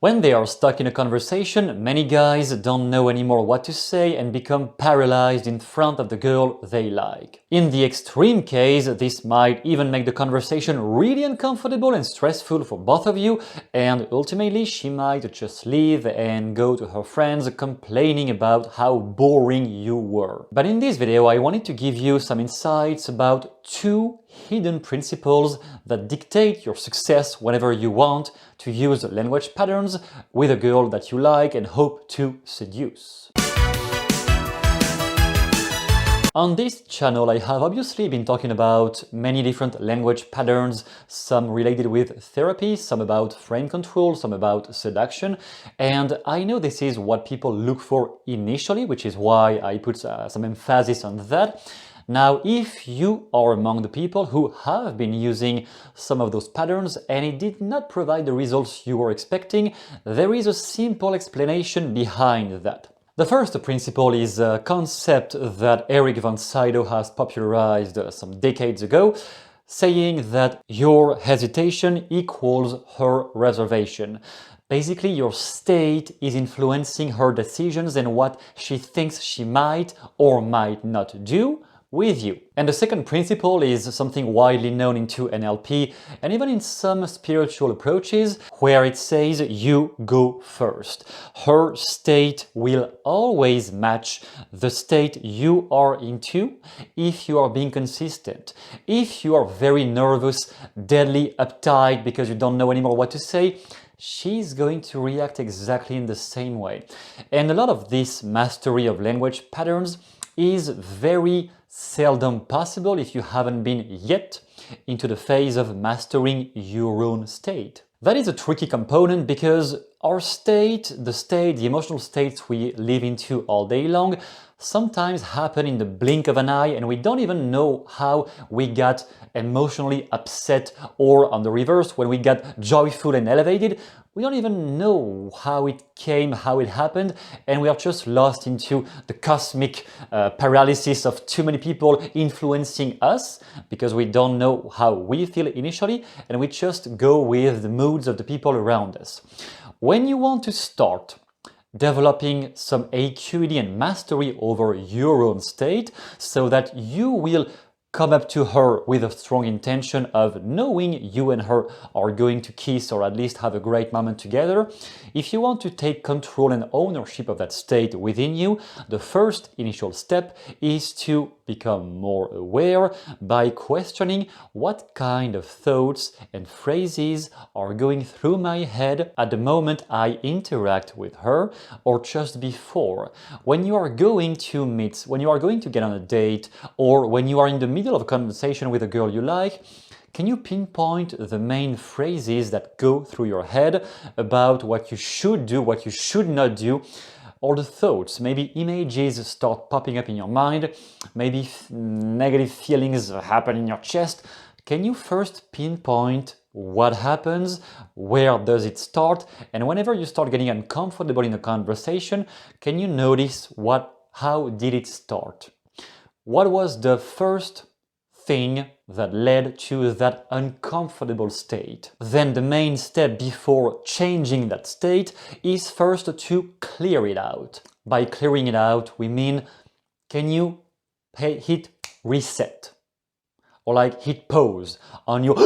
When they are stuck in a conversation, many guys don't know anymore what to say and become paralyzed in front of the girl they like. In the extreme case, this might even make the conversation really uncomfortable and stressful for both of you, and ultimately she might just leave and go to her friends complaining about how boring you were. But in this video, I wanted to give you some insights about two hidden principles that dictate your success whenever you want to use language patterns with a girl that you like and hope to seduce. On this channel, I have obviously been talking about many different language patterns, some related with therapy, some about frame control, some about seduction, and I know this is what people look for initially, which is why I put some emphasis on that. Now, if you are among the people who have been using some of those patterns and it did not provide the results you were expecting, there is a simple explanation behind that. The first principle is a concept that Eric von Sydow has popularized some decades ago, saying that your hesitation equals her reservation. Basically, your state is influencing her decisions and what she thinks she might or might not do with you. And the second principle is something widely known into NLP and even in some spiritual approaches, where it says you go first. Her state will always match the state you are into if you are being consistent. If you are very nervous, deadly uptight because you don't know anymore what to say, she's going to react exactly in the same way. And a lot of this mastery of language patterns is very seldom possible if you haven't been yet into the phase of mastering your own state. That is a tricky component because our state, the emotional states we live into all day long, sometimes happen in the blink of an eye and we don't even know how we got emotionally upset, or on the reverse, when we got joyful and elevated, we don't even know how it came, how it happened, and we are just lost into the cosmic paralysis of too many people influencing us because we don't know how we feel initially and we just go with the moods of the people around us. When you want to start developing some acuity and mastery over your own state so that you will come up to her with a strong intention of knowing you and her are going to kiss or at least have a great moment together. If you want to take control and ownership of that state within you, the first initial step is to become more aware by questioning what kind of thoughts and phrases are going through my head at the moment I interact with her or just before. When you are going to meet, when you are going to get on a date, or when you are in the middle of a conversation with a girl you like, can you pinpoint the main phrases that go through your head about what you should do, what you should not do? All the thoughts, maybe images start popping up in your mind, maybe negative feelings happen in your chest. Can you first pinpoint what happens, where does it start, and whenever you start getting uncomfortable in a conversation, can you notice how did it start? What was the first thing that led to that uncomfortable state? Then the main step before changing that state is first to clear it out. By clearing it out, we mean, can you hit reset? Or like hit pause on your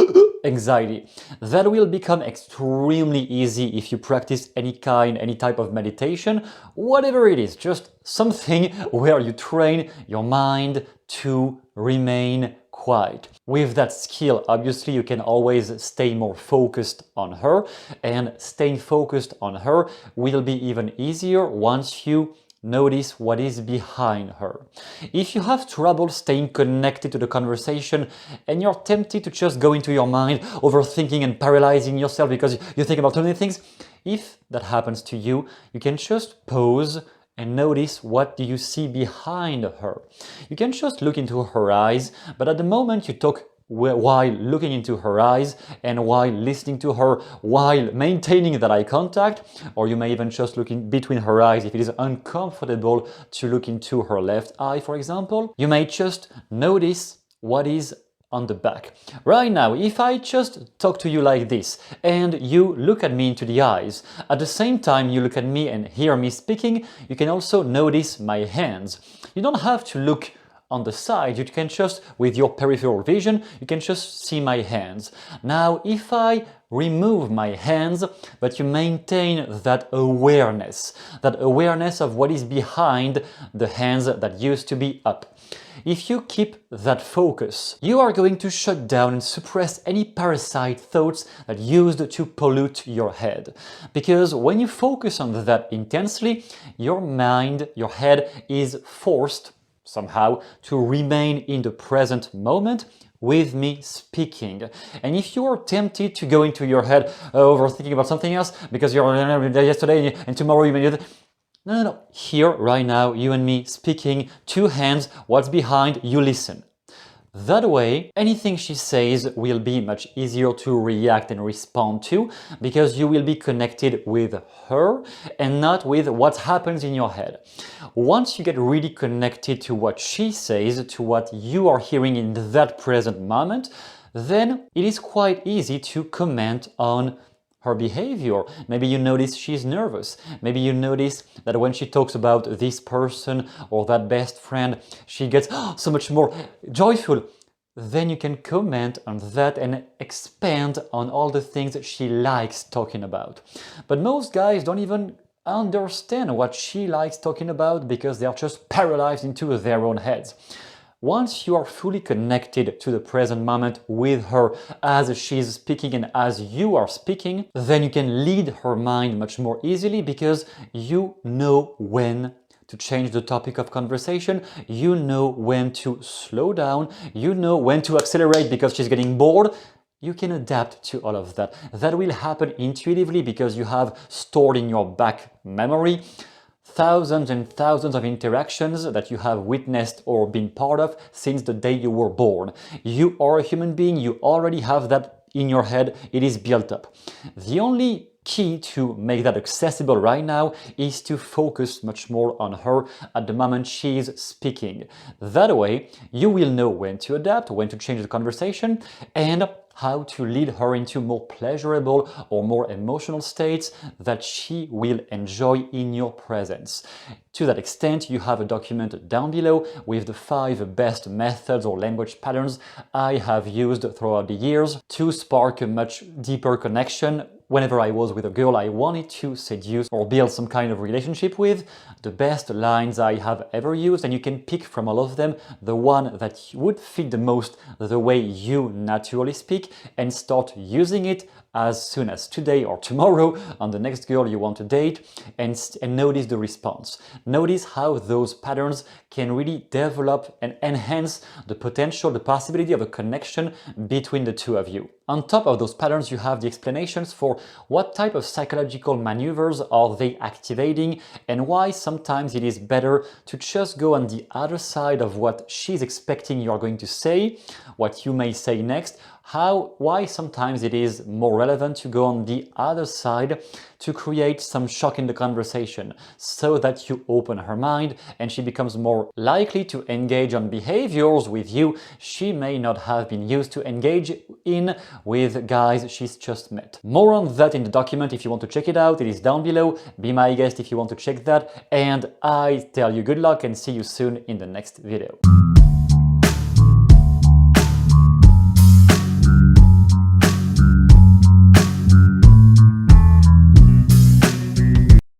anxiety. That will become extremely easy if you practice any type of meditation, whatever it is, just something where you train your mind to remain quiet. With that skill, obviously, you can always stay more focused on her, and staying focused on her will be even easier once you notice what is behind her. If you have trouble staying connected to the conversation and you're tempted to just go into your mind, overthinking and paralyzing yourself because you think about too many things, if that happens to you, you can just pause and notice what do you see behind her. You can just look into her eyes, but at the moment you talk while looking into her eyes and while listening to her, while maintaining that eye contact, or you may even just look in between her eyes if it is uncomfortable to look into her left eye, for example. You may just notice what is on the back. Right now, if I just talk to you like this and you look at me into the eyes, at the same time you look at me and hear me speaking, you can also notice my hands. You don't have to look on the side, you can just, with your peripheral vision, you can just see my hands. Now, if I remove my hands, but you maintain that awareness of what is behind the hands that used to be up. If you keep that focus, you are going to shut down and suppress any parasite thoughts that used to pollute your head. Because when you focus on that intensely, your mind, your head is forced somehow to remain in the present moment with me speaking. And if you are tempted to go into your head overthinking about something else because you're yesterday and tomorrow you may do that, no. Here, right now, you and me speaking, two hands, what's behind, you listen. That way, anything she says will be much easier to react and respond to because you will be connected with her and not with what happens in your head. Once you get really connected to what she says, to what you are hearing in that present moment, then it is quite easy to comment on her behavior. Maybe you notice she's nervous. Maybe you notice that when she talks about this person or that best friend, she gets so much more joyful. Then you can comment on that and expand on all the things that she likes talking about. But most guys don't even understand what she likes talking about because they are just paralyzed into their own heads. Once you are fully connected to the present moment with her as she's speaking and as you are speaking, then you can lead her mind much more easily because you know when to change the topic of conversation, you know when to slow down, you know when to accelerate because she's getting bored. You can adapt to all of that. That will happen intuitively because you have stored in your back memory thousands and thousands of interactions that you have witnessed or been part of since the day you were born. You are a human being, you already have that in your head, it is built up. The only key to make that accessible right now is to focus much more on her at the moment she's speaking. That way, you will know when to adapt, when to change the conversation, and how to lead her into more pleasurable or more emotional states that she will enjoy in your presence. To that extent, you have a document down below with the 5 best methods or language patterns I have used throughout the years to spark a much deeper connection. Whenever I was with a girl I wanted to seduce or build some kind of relationship with, the best lines I have ever used, and you can pick from all of them the one that would fit the most the way you naturally speak and start using it as soon as today or tomorrow on the next girl you want to date and notice the response. Notice how those patterns can really develop and enhance the potential, the possibility of a connection between the two of you. On top of those patterns, you have the explanations for what type of psychological maneuvers are they activating and why sometimes it is better to just go on the other side of what she's expecting you're going to say, what you may say next, why sometimes it is more relevant to go on the other side to create some shock in the conversation so that you open her mind and she becomes more likely to engage on behaviors with you she may not have been used to engage in with guys she's just met. More on that in the document if you want to check it out. It is down below. Be my guest if you want to check that, and I tell you good luck and see you soon in the next video.